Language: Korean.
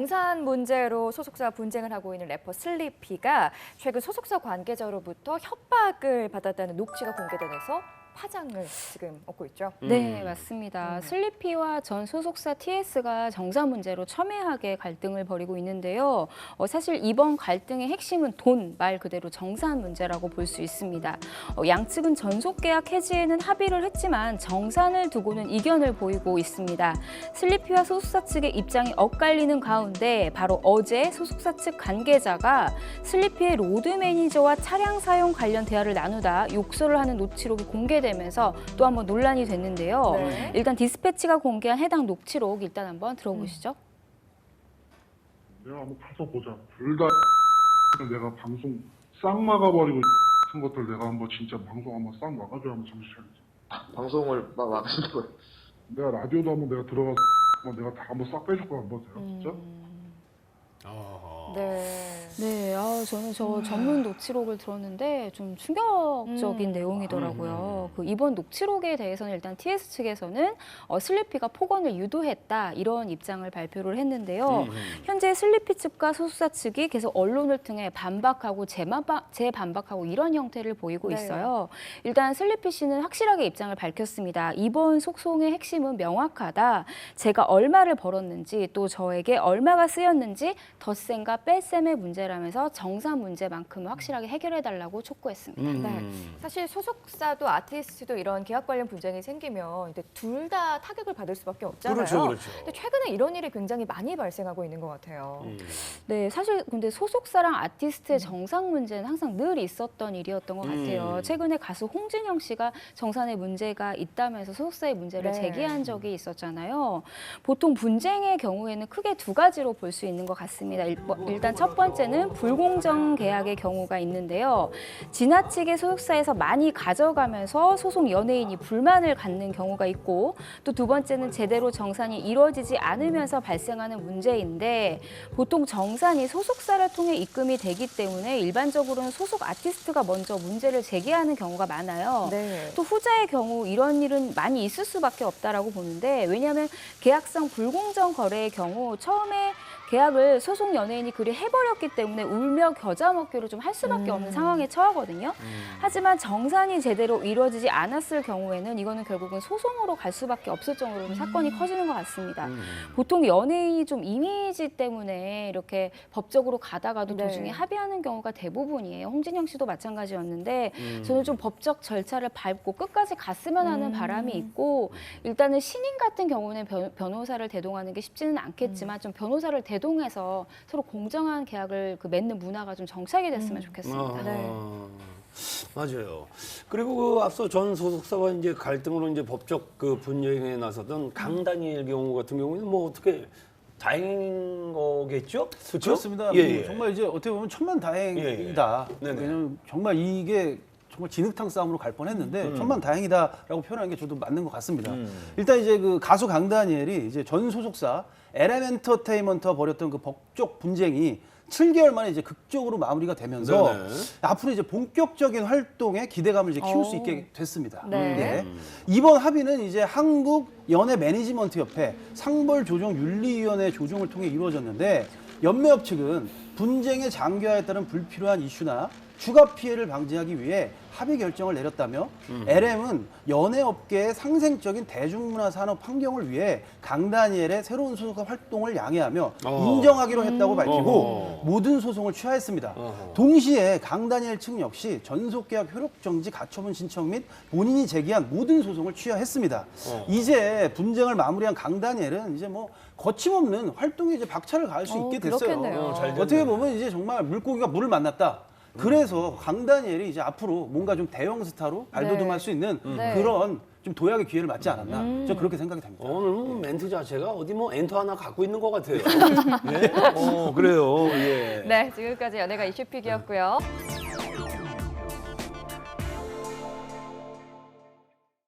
정산 문제로 소속사 분쟁을 하고 있는 래퍼 슬리피가 최근 소속사 관계자로부터 협박을 받았다는 녹취가 공개되면서 파장을 지금 얻고 있죠. 네, 맞습니다. 슬리피와 전 소속사 TS가 정산 문제로 첨예하게 갈등을 벌이고 있는데요. 사실 이번 갈등의 핵심은 돈, 말 그대로 정산 문제라고 볼 수 있습니다. 양측은 전속 계약 해지에는 합의를 했지만 정산을 두고는 이견을 보이고 있습니다. 슬리피와 소속사 측의 입장이 엇갈리는 가운데 바로 어제 소속사 측 관계자가 슬리피의 로드 매니저와 차량 사용 관련 대화를 나누다 욕설을 하는 녹취록이 공개되면서 또 한번 논란이 됐는데요. 네. 일단 디스패치가 공개한 해당 녹취록 일단 한번 들어보시죠. 내가 한번 가서 보자. 둘 다 내가 방송 싹 막아버리고 같은 것들 내가 한번 진짜 방송 한번 싹 막아줘야 한번 정신 차리지. 방송을 막 막으신다고요? 내가 라디오도 한번 내가 들어가서 내가 다 한번 싹 빼줄 거야 한번 진짜. 네. 네, 저는 저 전문 녹취록을 들었는데 좀 충격적인 내용이더라고요. 그 이번 녹취록에 대해서는 일단 TS 측에서는 슬리피가 폭언을 유도했다 이런 입장을 발표를 했는데요. 현재 슬리피 측과 소속사 측이 계속 언론을 통해 반박하고 재반박하고 이런 형태를 보이고 네. 있어요. 일단 슬리피 씨는 확실하게 입장을 밝혔습니다. 이번 속송의 핵심은 명확하다. 제가 얼마를 벌었는지 또 저에게 얼마가 쓰였는지 덧셈과 뺄셈의 문제라면서 정산 문제만큼 확실하게 해결해달라고 촉구했습니다. 네. 사실 소속사도 아티스트도 이런 계약 관련 분쟁이 생기면 둘 다 타격을 받을 수밖에 없잖아요. 그렇죠. 근데 최근에 이런 일이 굉장히 많이 발생하고 있는 것 같아요. 네, 사실 근데 소속사랑 아티스트의 정산 문제는 항상 늘 있었던 일이었던 것 같아요. 최근에 가수 홍진영 씨가 정산에 문제가 있다면서 소속사의 문제를 네. 제기한 적이 있었잖아요. 보통 분쟁의 경우에는 크게 두 가지로 볼 수 있는 것 같습니다. 일단 첫 번째는 불공정 계약의 경우가 있는데요. 지나치게 소속사에서 많이 가져가면서 소속 연예인이 불만을 갖는 경우가 있고 또 두 번째는 제대로 정산이 이루어지지 않으면서 발생하는 문제인데 보통 정산이 소속사를 통해 입금이 되기 때문에 일반적으로는 소속 아티스트가 먼저 문제를 제기하는 경우가 많아요. 네. 또 후자의 경우 이런 일은 많이 있을 수밖에 없다라고 보는데 왜냐하면 계약상 불공정 거래의 경우 처음에 계약을 소속 연예인이 그리 해버렸기 때문에 울며 겨자 먹기로 좀 할 수밖에 없는 상황에 처하거든요. 하지만 정산이 제대로 이루어지지 않았을 경우에는 이거는 결국은 소송으로 갈 수밖에 없을 정도로 사건이 커지는 것 같습니다. 보통 연예인이 좀 이미지 때문에 이렇게 법적으로 가다가도 네. 도중에 합의하는 경우가 대부분이에요. 홍진영 씨도 마찬가지였는데 저는 좀 법적 절차를 밟고 끝까지 갔으면 하는 바람이 있고 일단은 신인 같은 경우는 변호사를 대동하는 게 쉽지는 않겠지만 좀 변호사를 대동해서 서로 공정한 계약을 맺는 문화가 좀 정착이 됐으면 좋겠습니다. 네. 맞아요. 그리고 그 앞서 전 소속사와 이제 갈등으로 이제 법적 그 분쟁에 나섰던 강다니엘 경우 같은 경우는 뭐 어떻게 다행인 거겠죠? 그렇죠? 그렇습니다. 예, 뭐 예. 정말 이제 어떻게 보면 천만다행이다. 예, 예. 네네. 왜냐면 정말 이게 정말 진흙탕 싸움으로 갈 뻔했는데 천만다행이다라고 표현하는 게 저도 맞는 것 같습니다. 일단 이제 그 가수 강다니엘이 이제 전 소속사 LM 엔터테인먼트와 벌였던 그 법적 분쟁이 7개월 만에 이제 극적으로 마무리가 되면서 네네. 앞으로 이제 본격적인 활동에 기대감을 이제 키울 수 있게 됐습니다. 네. 예. 이번 합의는 이제 한국 연예 매니지먼트 협회 상벌 조정 윤리위원회 조정을 통해 이루어졌는데 연매업 측은 분쟁의 장기화에 따른 불필요한 이슈나 추가 피해를 방지하기 위해 합의 결정을 내렸다며 LM은 연예업계의 상생적인 대중문화 산업 환경을 위해 강다니엘의 새로운 소속사 활동을 양해하며 인정하기로 했다고 밝히고 모든 소송을 취하했습니다. 동시에 강다니엘 측 역시 전속계약 효력정지 가처분 신청 및 본인이 제기한 모든 소송을 취하했습니다. 이제 분쟁을 마무리한 강다니엘은 이제 뭐 거침없는 활동에 이제 박차를 가할 수 있게 됐어요. 그렇겠네요. 잘 됐네. 어떻게 보면 이제 정말 물고기가 물을 만났다. 그래서 강다니엘이 이제 앞으로 뭔가 좀 대형 스타로 발돋움할 수 있는 네. 그런 좀 도약의 기회를 맞지 않았나. 저는 그렇게 생각이 됩니다. 오늘 멘트 자체가 어디 뭐 엔터 하나 갖고 있는 것 같아요. 예? 그래요. 예. 네, 지금까지 연예가 이슈픽이었고요.